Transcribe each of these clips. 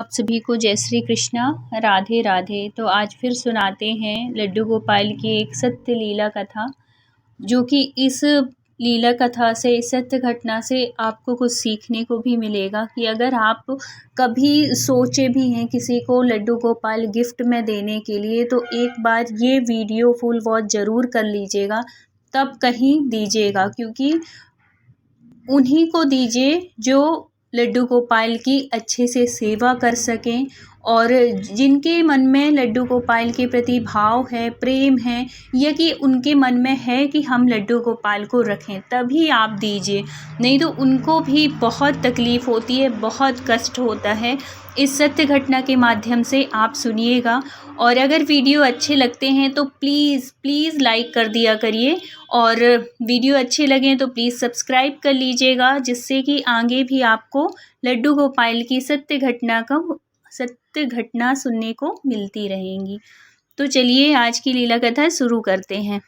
आप सभी को जय श्री कृष्णा, राधे राधे। तो आज फिर सुनाते हैं लड्डू गोपाल की एक सत्य लीला कथा, जो कि इस लीला कथा से, इस सत्य घटना से आपको कुछ सीखने को भी मिलेगा कि अगर आप कभी सोचे भी हैं किसी को लड्डू गोपाल गिफ्ट में देने के लिए, तो एक बार ये वीडियो फुल वॉच ज़रूर कर लीजिएगा, तब कहीं दीजिएगा, क्योंकि उन्हीं को दीजिए जो लड्डू गोपाल की अच्छे से सेवा कर सकें और जिनके मन में लड्डू गोपाल के प्रति भाव है, प्रेम है, या कि उनके मन में है कि हम लड्डू गोपाल को रखें, तभी आप दीजिए। नहीं तो उनको भी बहुत तकलीफ़ होती है, बहुत कष्ट होता है। इस सत्य घटना के माध्यम से आप सुनिएगा, और अगर वीडियो अच्छे लगते हैं तो प्लीज़ प्लीज़ लाइक कर दिया करिए, और वीडियो अच्छे लगें तो प्लीज़ सब्सक्राइब कर लीजिएगा, जिससे कि आगे भी आपको लड्डू गोपाल की सत्य घटना सुनने को मिलती रहेंगी। तो चलिए आज की लीला कथा शुरू करते हैं।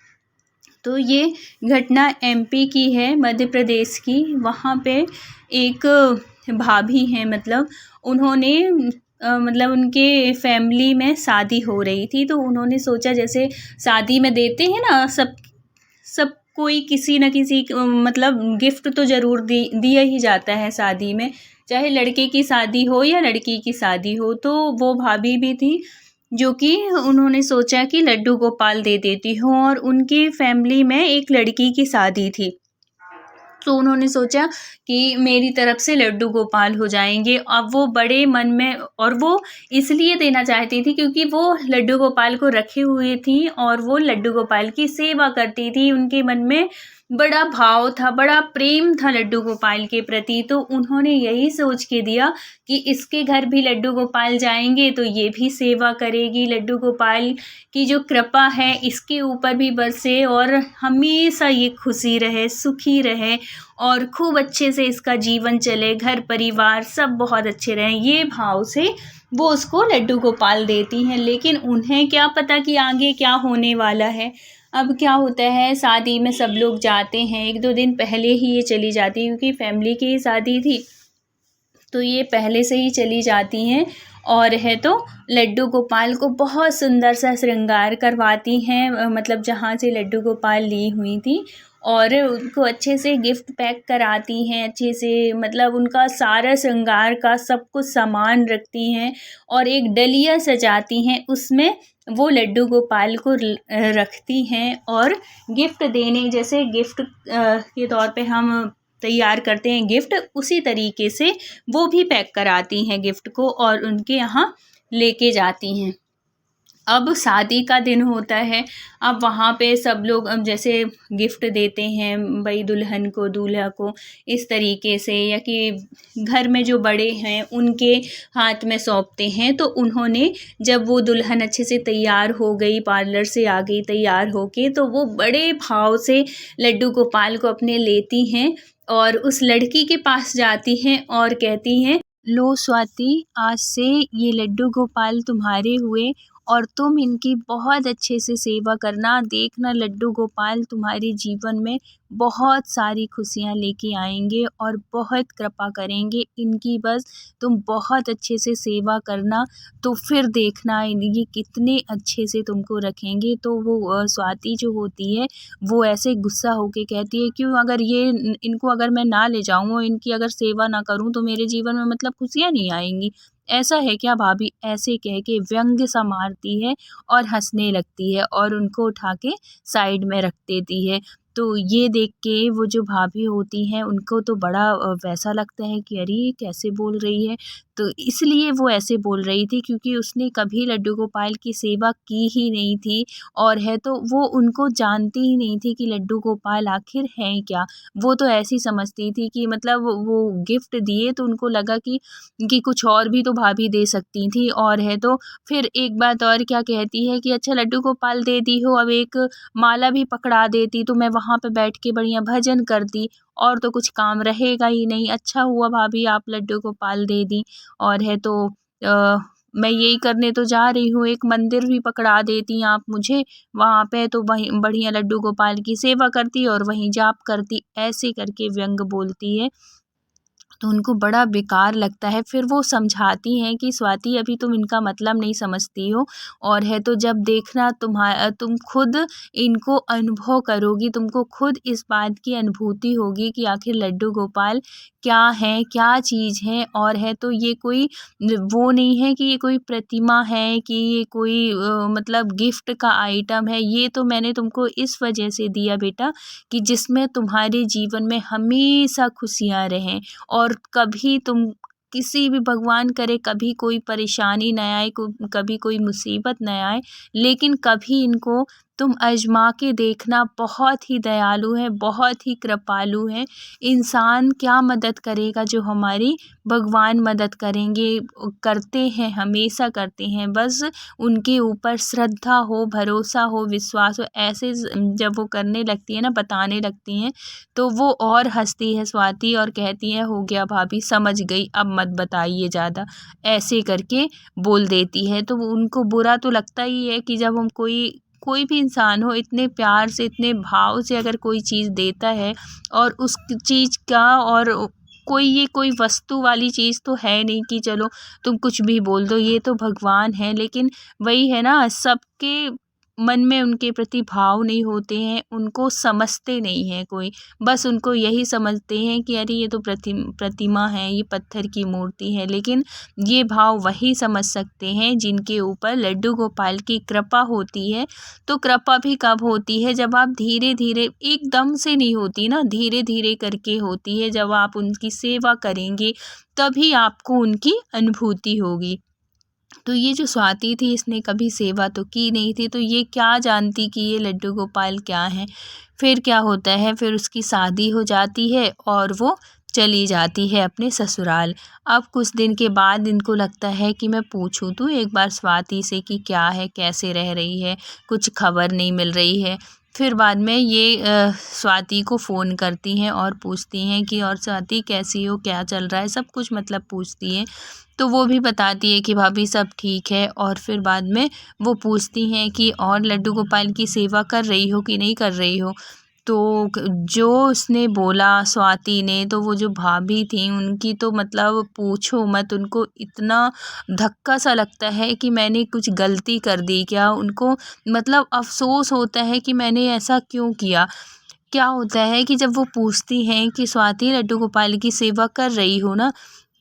तो ये घटना एमपी की है, मध्य प्रदेश की। वहाँ पे एक भाभी हैं, मतलब उन्होंने मतलब उनके फैमिली में शादी हो रही थी, तो उन्होंने सोचा जैसे शादी में देते हैं ना, सब कोई किसी न किसी मतलब गिफ्ट तो ज़रूर दिया ही जाता है शादी में, चाहे लड़के की शादी हो या लड़की की शादी हो। तो वो भाभी भी थी जो कि उन्होंने सोचा कि लड्डू गोपाल दे देती हूँ, और उनकी फैमिली में एक लड़की की शादी थी, तो उन्होंने सोचा कि मेरी तरफ से लड्डू गोपाल हो जाएंगे। अब वो बड़े मन में, और वो इसलिए देना चाहती थी क्योंकि वो लड्डू गोपाल को रखे हुए थी और वो लड्डू गोपाल की सेवा करती थी। उनके मन में बड़ा भाव था, बड़ा प्रेम था लड्डू गोपाल के प्रति। तो उन्होंने यही सोच के दिया कि इसके घर भी लड्डू गोपाल जाएंगे तो ये भी सेवा करेगी, लड्डू गोपाल की जो कृपा है इसके ऊपर भी बरसे, और हमेशा ये खुशी रहे, सुखी रहे, और खूब अच्छे से इसका जीवन चले, घर परिवार सब बहुत अच्छे रहें, ये भाव से वो उसको लड्डू गोपाल देती हैं। लेकिन उन्हें क्या पता कि आगे क्या होने वाला है। अब क्या होता है, शादी में सब लोग जाते हैं, 1-2 दिन पहले ही ये चली जाती है, क्योंकि फैमिली की ही शादी थी तो ये पहले से ही चली जाती हैं। और है तो लड्डू गोपाल को बहुत सुंदर सा श्रृंगार करवाती हैं, मतलब जहाँ से लड्डू गोपाल ली हुई थी, और उनको अच्छे से गिफ्ट पैक कराती हैं, अच्छे से मतलब उनका सारा श्रृंगार का सब कुछ सामान रखती हैं, और एक डलिया सजाती हैं, उसमें वो लड्डू गोपाल को रखती हैं, और गिफ्ट देने, जैसे गिफ्ट के तौर पे हम तैयार करते हैं गिफ्ट, उसी तरीके से वो भी पैक कराती हैं गिफ्ट को, और उनके यहाँ लेके जाती हैं। अब शादी का दिन होता है, अब वहाँ पे सब लोग अब जैसे गिफ्ट देते हैं भाई दुल्हन को, दूल्हा को, इस तरीके से, या कि घर में जो बड़े हैं उनके हाथ में सौंपते हैं। तो उन्होंने, जब वो दुल्हन अच्छे से तैयार हो गई, पार्लर से आ गई तैयार होके, तो वो बड़े भाव से लड्डू गोपाल को अपने लेती हैं और उस लड़की के पास जाती हैं और कहती हैं, लो स्वाति, आज से ये लड्डू गोपाल तुम्हारे हुए, और तुम इनकी बहुत अच्छे से सेवा करना। देखना लड्डू गोपाल तुम्हारे जीवन में बहुत सारी खुशियाँ लेके आएंगे और बहुत कृपा करेंगे इनकी, बस तुम बहुत अच्छे से सेवा करना, तो फिर देखना ये कितने अच्छे से तुमको रखेंगे। तो वो स्वाति जो होती है वो ऐसे गुस्सा होके कहती है, क्यों, अगर ये इनको अगर मैं ना ले जाऊँ और इनकी अगर सेवा ना करूँ तो मेरे जीवन में मतलब खुशियाँ नहीं आएंगी, ऐसा है क्या भाभी? ऐसे कह के व्यंग्य सा मारती है और हंसने लगती है, और उनको उठा के साइड में रख देती है। तो ये देख के वो जो भाभी होती हैं उनको तो बड़ा वैसा लगता है कि अरे ये कैसे बोल रही है। तो इसलिए वो ऐसे बोल रही थी क्योंकि उसने कभी लड्डू गोपाल की सेवा की ही नहीं थी, और है तो वो उनको जानती ही नहीं थी कि लड्डू गोपाल आखिर हैं क्या। वो तो ऐसी समझती थी कि मतलब वो गिफ्ट दिए तो उनको लगा कि कुछ और भी तो भाभी दे सकती थी। और है तो फिर एक बात और क्या कहती है कि अच्छा लड्डू गोपाल दे दी हो, अब एक माला भी पकड़ा देती तो मैं वहाँ पे बैठ के बढ़िया भजन करती, और तो कुछ काम रहेगा ही नहीं। अच्छा हुआ भाभी आप लड्डू गोपाल दे दी, और है तो मैं यही करने तो जा रही हूँ, एक मंदिर भी पकड़ा देती आप मुझे, वहाँ पे तो वहीं बढ़िया लड्डू गोपाल की सेवा करती और वहीं जाप करती। ऐसे करके व्यंग बोलती है। तो उनको बड़ा बेकार लगता है। फिर वो समझाती हैं कि स्वाति अभी तुम इनका मतलब नहीं समझती हो, और है तो जब देखना तुम खुद इनको अनुभव करोगी, तुमको खुद इस बात की अनुभूति होगी कि आखिर लड्डू गोपाल क्या हैं, क्या चीज़ हैं। और है तो ये कोई वो नहीं है कि ये कोई प्रतिमा है, कि ये कोई मतलब गिफ्ट का आइटम है। ये तो मैंने तुमको इस वजह से दिया बेटा कि जिसमें तुम्हारे जीवन में हमेशा खुशियाँ रहें, और कभी तुम किसी भी, भगवान करे कभी कोई परेशानी न आए, कभी कोई मुसीबत न आए, लेकिन कभी इनको तुम आजमा के देखना। बहुत ही दयालु है, बहुत ही कृपालु है। इंसान क्या मदद करेगा जो हमारी भगवान मदद करेंगे, करते हैं, हमेशा करते हैं। बस उनके ऊपर श्रद्धा हो, भरोसा हो, विश्वास हो, ऐसे जब वो करने लगती है ना, बताने लगती हैं, तो वो और हंसती है स्वाति और कहती है हो गया भाभी, समझ गई, अब मत बताइए ज़्यादा, ऐसे करके बोल देती है। तो उनको बुरा तो लगता ही है कि जब हम कोई भी इंसान हो, इतने प्यार से, इतने भाव से अगर कोई चीज़ देता है, और उस चीज़ का, और कोई वस्तु वाली चीज़ तो है नहीं कि चलो तुम कुछ भी बोल दो, ये तो भगवान है। लेकिन वही है ना, सबके मन में उनके प्रति भाव नहीं होते हैं, उनको समझते नहीं हैं कोई। बस उनको यही समझते हैं कि अरे ये तो प्रतिमा है, ये पत्थर की मूर्ति है। लेकिन ये भाव वही समझ सकते हैं जिनके ऊपर लड्डू गोपाल की कृपा होती है। तो कृपा भी कब होती है, जब आप धीरे धीरे, एकदम से नहीं होती ना, धीरे धीरे करके होती है। जब आप उनकी सेवा करेंगे तभी आपको उनकी अनुभूति होगी। तो ये जो स्वाति थी, इसने कभी सेवा तो की नहीं थी, तो ये क्या जानती कि ये लड्डू गोपाल क्या हैं। फिर क्या होता है, फिर उसकी शादी हो जाती है और वो चली जाती है अपने ससुराल। अब कुछ दिन के बाद इनको लगता है कि मैं पूछूं तो एक बार स्वाति से कि क्या है, कैसे रह रही है, कुछ खबर नहीं मिल रही है। फिर बाद में ये स्वाति को फ़ोन करती हैं और पूछती हैं कि और स्वाति कैसी हो, क्या चल रहा है, सब कुछ मतलब पूछती हैं। तो वो भी बताती है कि भाभी सब ठीक है। और फिर बाद में वो पूछती हैं कि और लड्डू गोपाल की सेवा कर रही हो कि नहीं कर रही हो। तो जो उसने बोला स्वाति ने, तो वो जो भाभी थी उनकी तो मतलब पूछो मत, उनको इतना धक्का सा लगता है कि मैंने कुछ गलती कर दी क्या। उनको मतलब अफ़सोस होता है कि मैंने ऐसा क्यों किया। क्या होता है कि जब वो पूछती हैं कि स्वाति लड्डू गोपाल की सेवा कर रही हो ना,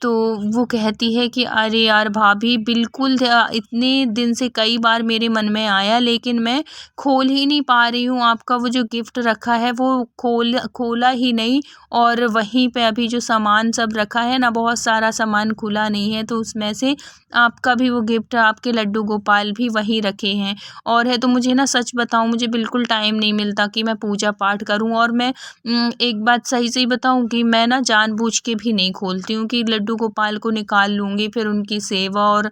तो वो कहती है कि अरे यार भाभी, बिल्कुल इतने दिन से कई बार मेरे मन में आया, लेकिन मैं खोल ही नहीं पा रही हूँ। आपका वो जो गिफ्ट रखा है वो खोला ही नहीं, और वहीं पे अभी जो सामान सब रखा है ना, बहुत सारा सामान खुला नहीं है, तो उसमें से आपका भी वो गिफ्ट, आपके लड्डू गोपाल भी वहीं रखे हैं। और है तो मुझे ना, सच बताऊँ, मुझे बिल्कुल टाइम नहीं मिलता कि मैं पूजा पाठ करूँ। और मैं एक बात सही सही बताऊँ कि मैं ना जानबूझ के भी नहीं खोलती हूँ कि लड्डू गोपाल को निकाल लूँगी, फिर उनकी सेवा। और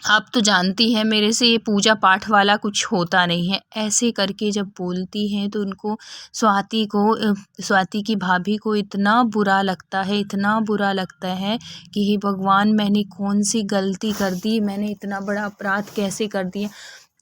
आप तो जानती हैं मेरे से ये पूजा पाठ वाला कुछ होता नहीं है। ऐसे करके जब बोलती हैं तो उनको, स्वाति की भाभी को इतना बुरा लगता है, इतना बुरा लगता है कि हे भगवान, मैंने कौन सी गलती कर दी, मैंने इतना बड़ा अपराध कैसे कर दिया।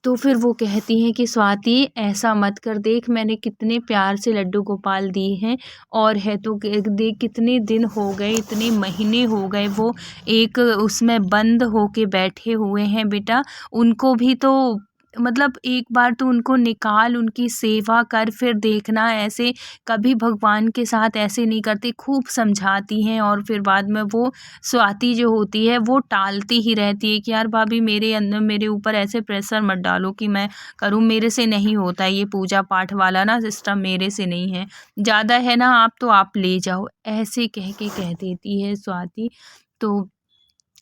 तो फिर वो कहती हैं कि स्वाति ऐसा मत कर, देख मैंने कितने प्यार से लड्डू गोपाल दिए हैं, और है तो देख कितने दिन हो गए, इतने महीने हो गए वो एक उसमें बंद होके बैठे हुए हैं बेटा। उनको भी तो मतलब एक बार तो उनको निकाल, उनकी सेवा कर, फिर देखना ऐसे कभी भगवान के साथ ऐसे नहीं करते। खूब समझाती हैं, और फिर बाद में वो स्वाति जो होती है वो टालती ही रहती है कि यार भाभी, मेरे ऊपर ऐसे प्रेशर मत डालो कि मैं करूँ, मेरे से नहीं होता है ये पूजा पाठ वाला ना सिस्टम, मेरे से नहीं है, ज़्यादा है ना आप तो आप ले जाओ, ऐसे कह देती है स्वाति। तो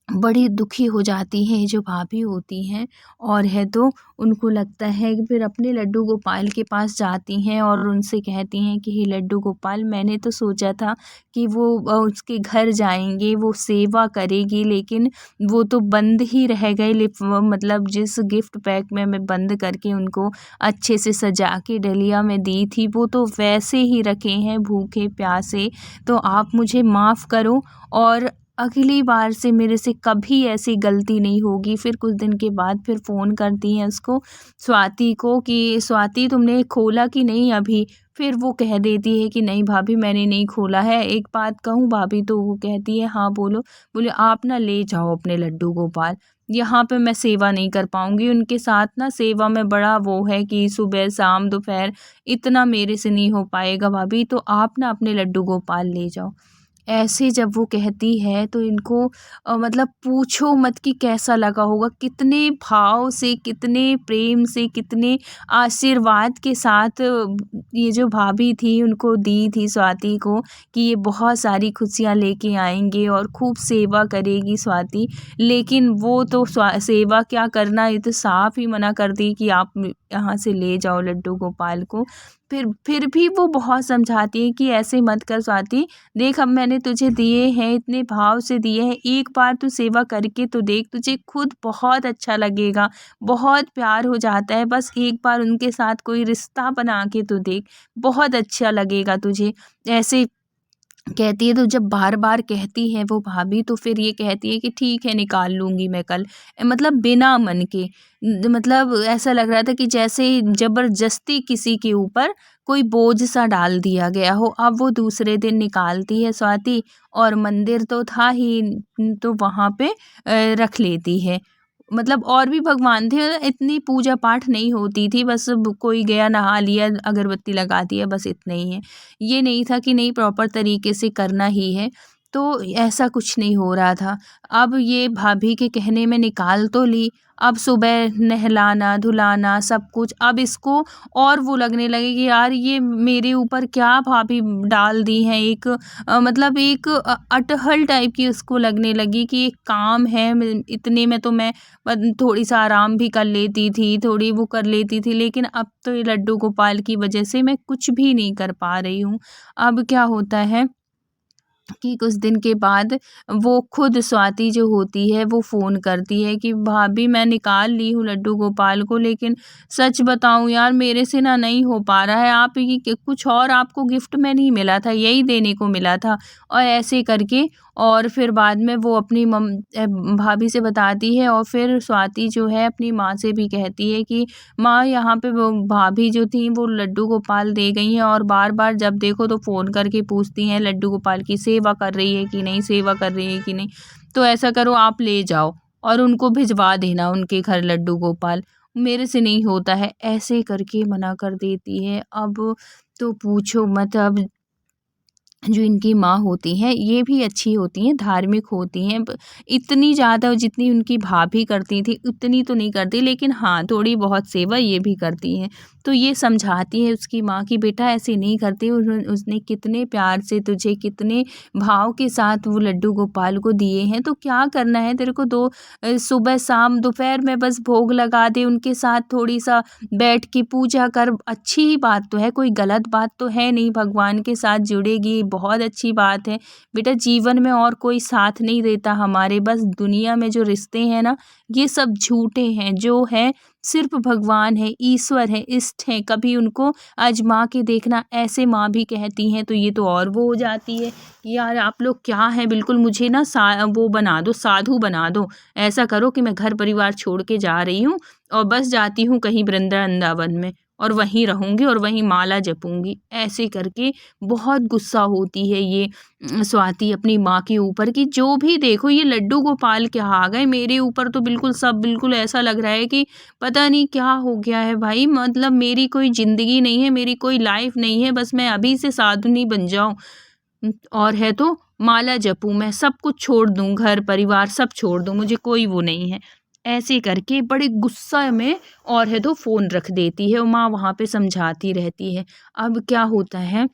बड़ी दुखी हो जाती हैं ये जो भाभी होती हैं, और है तो उनको लगता है कि फिर अपने लड्डू गोपाल के पास जाती हैं और उनसे कहती हैं कि हे लड्डू गोपाल, मैंने तो सोचा था कि वो उसके घर जाएंगे, वो सेवा करेगी, लेकिन वो तो बंद ही रह गए। मतलब जिस गिफ्ट पैक में मैं बंद करके उनको अच्छे से सजा के डलिया में दी थी, वो तो वैसे ही रखे हैं भूखे प्यासे। तो आप मुझे माफ़ करो, और अगली बार से मेरे से कभी ऐसी गलती नहीं होगी। फिर कुछ दिन के बाद फिर फ़ोन करती हैं उसको, स्वाति को, कि स्वाति तुमने खोला कि नहीं अभी? फिर वो कह देती है कि नहीं भाभी मैंने नहीं खोला है। एक बात कहूँ भाभी? तो वो कहती है हाँ बोलो। बोले आप ना ले जाओ अपने लड्डू गोपाल, यहाँ पे मैं सेवा नहीं कर पाऊँगी उनके साथ ना, सेवा में बड़ा वो है कि सुबह शाम दोपहर इतना मेरे से नहीं हो पाएगा भाभी, तो आप ना अपने लड्डू गोपाल ले जाओ। ऐसे जब वो कहती है तो इनको मतलब पूछो मत कि कैसा लगा होगा, कितने भाव से, कितने प्रेम से, कितने आशीर्वाद के साथ ये जो भाभी थी उनको दी थी स्वाति को, कि ये बहुत सारी खुशियाँ लेके आएंगे और खूब सेवा करेगी स्वाति। लेकिन वो तो सेवा क्या करना, ये तो साफ ही मना कर दी कि आप यहाँ से ले जाओ लड्डू गोपाल को। फिर भी वो बहुत समझाती है कि ऐसे मत कर स्वाति, देख अब मैंने तुझे दिए हैं, इतने भाव से दिए हैं, एक बार तू सेवा करके तो देख, तुझे खुद बहुत अच्छा लगेगा, बहुत प्यार हो जाता है। बस एक बार उनके साथ कोई रिश्ता बना के तो देख, बहुत अच्छा लगेगा तुझे। ऐसे कहती है, तो जब बार बार कहती है वो भाभी, तो फिर ये कहती है कि ठीक है निकाल लूँगी मैं कल। मतलब बिना मन के, मतलब ऐसा लग रहा था कि जैसे ज़बरदस्ती किसी के ऊपर कोई बोझ सा डाल दिया गया हो। अब वो दूसरे दिन निकालती है स्वाति, और मंदिर तो था ही, तो वहाँ पे रख लेती है। मतलब और भी भगवान थे, इतनी पूजा पाठ नहीं होती थी, बस कोई गया नहा लिया, अगरबत्ती लगा दिया, बस इतना ही है। ये नहीं था कि नहीं प्रॉपर तरीके से करना ही है, तो ऐसा कुछ नहीं हो रहा था। अब ये भाभी के कहने में निकाल तो ली, अब सुबह नहलाना धुलाना सब कुछ, अब इसको और वो लगने लगे कि यार ये मेरे ऊपर क्या भाभी डाल दी हैं, एक मतलब एक अटहल टाइप की उसको लगने लगी कि एक काम है, इतने में तो मैं थोड़ी सा आराम भी कर लेती थी, थोड़ी वो कर लेती थी, लेकिन अब तो ये लड्डू गोपाल की वजह से मैं कुछ भी नहीं कर पा रही हूँ। अब क्या होता है कि कुछ दिन के बाद वो खुद स्वाति जो होती है वो फ़ोन करती है कि भाभी मैं निकाल ली हूँ लड्डू गोपाल को, लेकिन सच बताऊँ यार मेरे से ना नहीं हो पा रहा है। आप ये कुछ और आपको गिफ्ट में नहीं मिला था, यही देने को मिला था। और ऐसे करके, और फिर बाद में वो अपनी भाभी से बताती है, और फिर स्वाति जो है अपनी माँ से भी कहती है कि माँ यहाँ पे वो भाभी जो थी वो लड्डू गोपाल दे गई हैं, और बार बार जब देखो तो फ़ोन करके पूछती हैं लड्डू गोपाल की सेवा कर रही है कि नहीं, सेवा कर रही है कि नहीं। तो ऐसा करो आप ले जाओ और उनको भिजवा देना उनके घर लड्डू गोपाल, मेरे से नहीं होता है। ऐसे करके मना कर देती है। अब तो पूछो मत, अब जो इनकी माँ होती हैं ये भी अच्छी होती हैं, धार्मिक होती हैं। इतनी ज़्यादा जितनी उनकी भाभी करती थी उतनी तो नहीं करती, लेकिन हाँ थोड़ी बहुत सेवा ये भी करती हैं। तो ये समझाती है उसकी माँ कि बेटा ऐसे नहीं करती, उसने कितने प्यार से तुझे, कितने भाव के साथ वो लड्डू गोपाल को दिए हैं, तो क्या करना है तेरे को, सुबह शाम दोपहर में बस भोग लगा दे, उनके साथ थोड़ी सा बैठ के पूजा कर, अच्छी ही बात तो है, कोई गलत बात तो है नहीं, भगवान के साथ जुड़ेगी, बहुत अच्छी बात है। बेटा जीवन में और कोई साथ नहीं देता हमारे, बस दुनिया में जो रिश्ते हैं ना ये सब झूठे हैं, जो है सिर्फ भगवान है, ईश्वर है, इष्ट है, कभी उनको आजमा के देखना। ऐसे माँ भी कहती हैं तो ये तो और वो हो जाती है, यार आप लोग क्या हैं, बिल्कुल मुझे ना वो बना दो, साधु बना दो। ऐसा करो कि मैं घर परिवार छोड़ के जा रही हूँ और बस जाती हूँ कहीं वृंदावन में, और वहीं रहूँगी और वहीं माला जपूँगी। ऐसे करके बहुत गुस्सा होती है ये स्वाति अपनी माँ के ऊपर, कि जो भी देखो ये लड्डू गोपाल क्या आ गए मेरे ऊपर, तो बिल्कुल सब बिल्कुल ऐसा लग रहा है कि पता नहीं क्या हो गया है भाई, मतलब मेरी कोई ज़िंदगी नहीं है, मेरी कोई लाइफ नहीं है, बस मैं अभी से साधुनी बन जाऊँ, और है तो माला जपूँ, मैं सब कुछ छोड़ दूँ, घर परिवार सब छोड़ दूँ, मुझे कोई वो नहीं है। ऐसे करके बड़े गुस्सा में, और है तो फ़ोन रख देती है, और माँ वहाँ पे समझाती रहती है। अब क्या होता है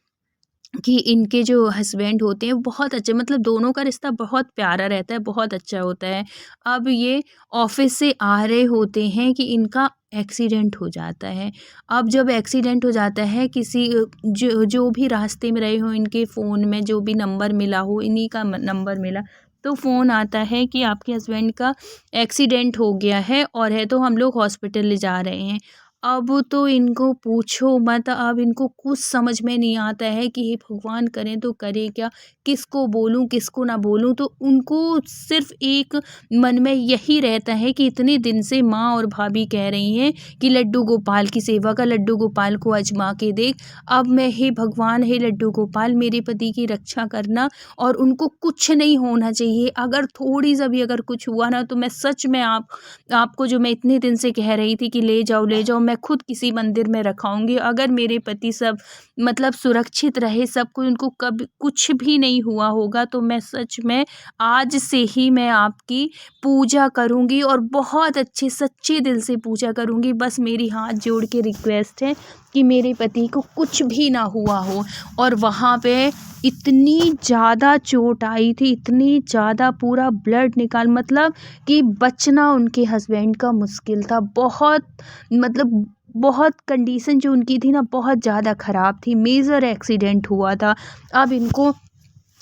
कि इनके जो हस्बैंड होते हैं वो बहुत अच्छे, मतलब दोनों का रिश्ता बहुत प्यारा रहता है, बहुत अच्छा होता है। अब ये ऑफिस से आ रहे होते हैं कि इनका एक्सीडेंट हो जाता है। अब जब एक्सीडेंट हो जाता है, किसी जो भी रास्ते में रहे हो, इनके फ़ोन में जो भी नंबर मिला हो, इन्हीं का नंबर मिला, तो फ़ोन आता है कि आपके हस्बैंड का एक्सीडेंट हो गया है, और है तो हम लोग हॉस्पिटल ले जा रहे हैं। अब तो इनको पूछो मत, अब इनको कुछ समझ में नहीं आता है कि हे भगवान करें तो करें क्या, किसको बोलूँ किसको ना बोलूँ। तो उनको सिर्फ एक मन में यही रहता है कि इतने दिन से माँ और भाभी कह रही हैं कि लड्डू गोपाल की सेवा कर, लड्डू गोपाल को आजमा के देख। अब मैं हे भगवान हे लड्डू गोपाल मेरे पति की रक्षा करना, और उनको कुछ नहीं होना चाहिए। अगर थोड़ी सा भी अगर कुछ हुआ ना, तो मैं सच में आपको जो मैं इतने दिन से कह रही थी कि ले जाओ, मैं खुद किसी मंदिर में रखाऊंगी। अगर मेरे पति सब मतलब सुरक्षित रहे, सब कुछ उनको कभी कुछ भी नहीं हुआ होगा, तो मैं सच में आज से ही मैं आपकी पूजा करूंगी और बहुत अच्छे सच्चे दिल से पूजा करूंगी। बस मेरी हाथ जोड़ के रिक्वेस्ट है कि मेरे पति को कुछ भी ना हुआ हो। और वहाँ पे इतनी ज़्यादा चोट आई थी, इतनी ज़्यादा पूरा ब्लड निकाल, मतलब कि बचना उनके हस्बैंड का मुश्किल था। बहुत मतलब बहुत कंडीशन जो उनकी थी ना, बहुत ज़्यादा ख़राब थी, मेजर एक्सीडेंट हुआ था। अब इनको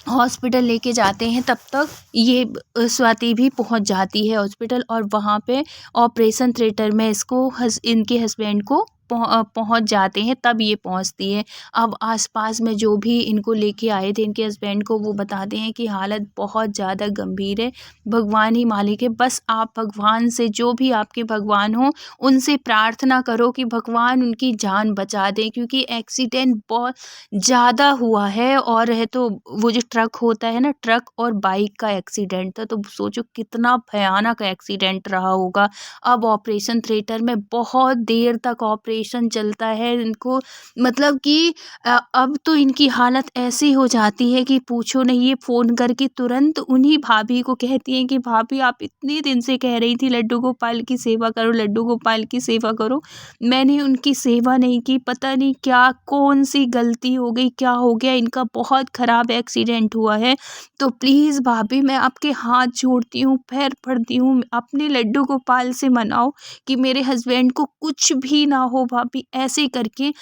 हॉस्पिटल लेके जाते हैं, तब तक ये स्वाति भी पहुंच जाती है हॉस्पिटल, और वहाँ पे ऑपरेशन थिएटर में इसको इनके हस्बैंड को पहुंच जाते हैं, तब ये पहुंचती है। अब आसपास में जो भी इनको लेके आए थे इनके हस्बैंड को, वो बताते हैं कि हालत बहुत ज़्यादा गंभीर है, भगवान ही मालिक है। बस आप भगवान से, जो भी आपके भगवान हो, उनसे प्रार्थना करो कि भगवान उनकी जान बचा दें, क्योंकि एक्सीडेंट बहुत ज़्यादा हुआ है। और है तो वो जो ट्रक होता है ना, ट्रक और बाइक का एक्सीडेंट था, तो सोचो कितना भयानक एक्सीडेंट रहा होगा। अब ऑपरेशन थिएटर में बहुत देर तक ऑपरेशन चलता है इनको, मतलब कि अब तो इनकी हालत ऐसी हो जाती है कि पूछो नहीं। ये फ़ोन करके तुरंत उन्हीं भाभी को कहती हैं कि भाभी आप इतने दिन से कह रही थी लड्डू गोपाल की सेवा करो, लड्डू गोपाल की सेवा करो, मैंने उनकी सेवा नहीं की, पता नहीं क्या कौन सी गलती हो गई, क्या हो गया, इनका बहुत ख़राब एक्सीडेंट हुआ है। तो प्लीज़ भाभी मैं आपके हाथ जोड़ती हूँ, पैर पड़ती हूँ, अपने लड्डू गोपाल से मनाओ कि मेरे हस्बैंड को कुछ भी ना हो भाभी। ऐसे करके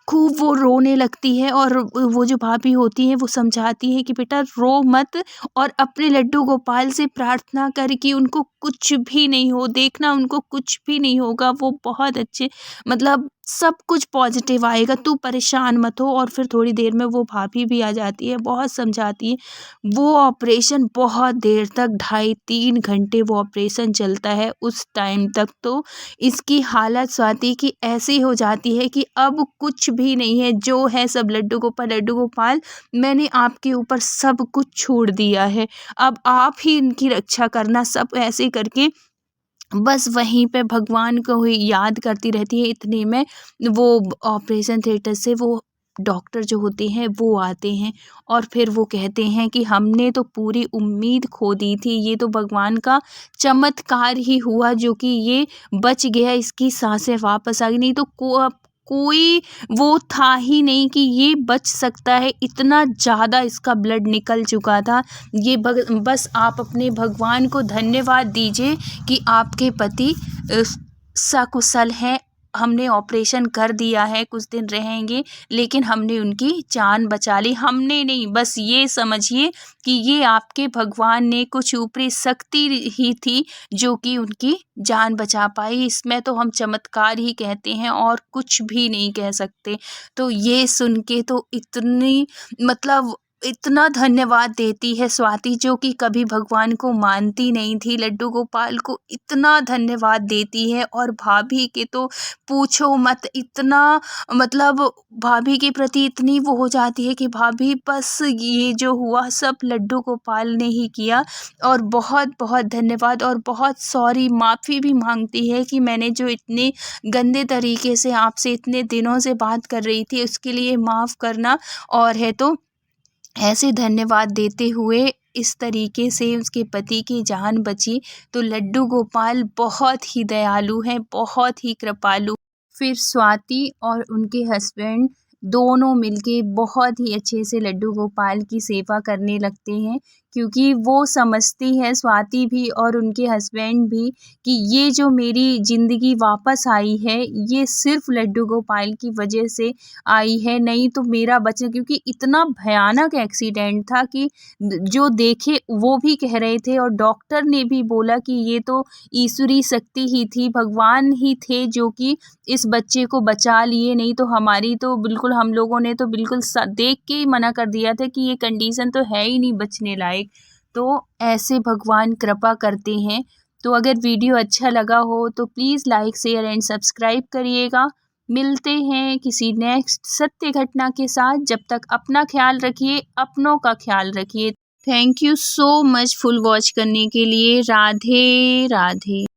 खूब वो रोने लगती है, और वो जो भाभी होती हैं वो समझाती है कि बेटा रो मत, और अपने लड्डू गोपाल से प्रार्थना कर कि उनको कुछ भी नहीं हो, देखना उनको कुछ भी नहीं होगा, वो बहुत अच्छे, मतलब सब कुछ पॉजिटिव आएगा, तू परेशान मत हो। और फिर थोड़ी देर में वो भाभी भी आ जाती है, बहुत समझाती है। वो ऑपरेशन बहुत देर तक 2.5-3 घंटे वो ऑपरेशन चलता है। उस टाइम तक तो इसकी हालत स्वाति की ऐसी हो जाती है कि अब कुछ भी नहीं है, जो है सब लड्डू गोपाल, लड्डू गोपाल मैंने आपके ऊपर सब कुछ छोड़ दिया है, अब आप ही इनकी रक्षा करना। सब ऐसे करके बस वहीं पे भगवान को ही याद करती रहती है। इतने में वो ऑपरेशन थिएटर से वो डॉक्टर जो होते हैं वो आते हैं, और फिर वो कहते हैं कि हमने तो पूरी उम्मीद खो दी थी, ये तो भगवान का चमत्कार ही हुआ जो कि ये बच गया, इसकी सांसें वापस आ गई, नहीं तो कोई वो था ही नहीं कि ये बच सकता है। इतना ज़्यादा इसका ब्लड निकल चुका था। ये बस आप अपने भगवान को धन्यवाद दीजिए कि आपके पति सकुशल हैं। हमने ऑपरेशन कर दिया है, कुछ दिन रहेंगे, लेकिन हमने उनकी जान बचा ली। हमने नहीं, बस ये समझिए कि ये आपके भगवान ने, कुछ ऊपरी शक्ति ही थी जो कि उनकी जान बचा पाई। इसमें तो हम चमत्कार ही कहते हैं और कुछ भी नहीं कह सकते। तो ये सुन के तो इतनी, मतलब इतना धन्यवाद देती है स्वाति, जो कि कभी भगवान को मानती नहीं थी, लड्डू गोपाल को इतना धन्यवाद देती है। और भाभी के तो पूछो मत, इतना मतलब भाभी के प्रति इतनी वो हो जाती है कि भाभी बस ये जो हुआ सब लड्डू गोपाल ने ही किया। और बहुत बहुत धन्यवाद, और बहुत सॉरी, माफ़ी भी मांगती है कि मैंने जो इतने गंदे तरीके से आपसे इतने दिनों से बात कर रही थी, उसके लिए माफ़ करना। और है तो ऐसे धन्यवाद देते हुए इस तरीके से उसके पति की जान बची। तो लड्डू गोपाल बहुत ही दयालु हैं, बहुत ही कृपालु। फिर स्वाति और उनके हस्बैंड दोनों मिलके बहुत ही अच्छे से लड्डू गोपाल की सेवा करने लगते हैं क्योंकि वो समझती है, स्वाति भी और उनके हस्बैंड भी, कि ये जो मेरी ज़िंदगी वापस आई है ये सिर्फ लड्डू गोपाल की वजह से आई है, नहीं तो मेरा बच्चा, क्योंकि इतना भयानक एक्सीडेंट था कि जो देखे वो भी कह रहे थे और डॉक्टर ने भी बोला कि ये तो ईश्वरी शक्ति ही थी, भगवान ही थे जो कि इस बच्चे को बचा लिए, नहीं तो हमारी तो बिल्कुल, हम लोगों ने तो बिल्कुल देख के ही मना कर दिया था कि ये कंडीशन तो है ही नहीं बचने लायक। तो ऐसे भगवान कृपा करते हैं। तो अगर वीडियो अच्छा लगा हो तो please like share and subscribe करिएगा। मिलते हैं किसी नेक्स्ट सत्य घटना के साथ। जब तक अपना ख्याल रखिए, अपनों का ख्याल रखिए। Thank you so much full watch करने के लिए। राधे राधे।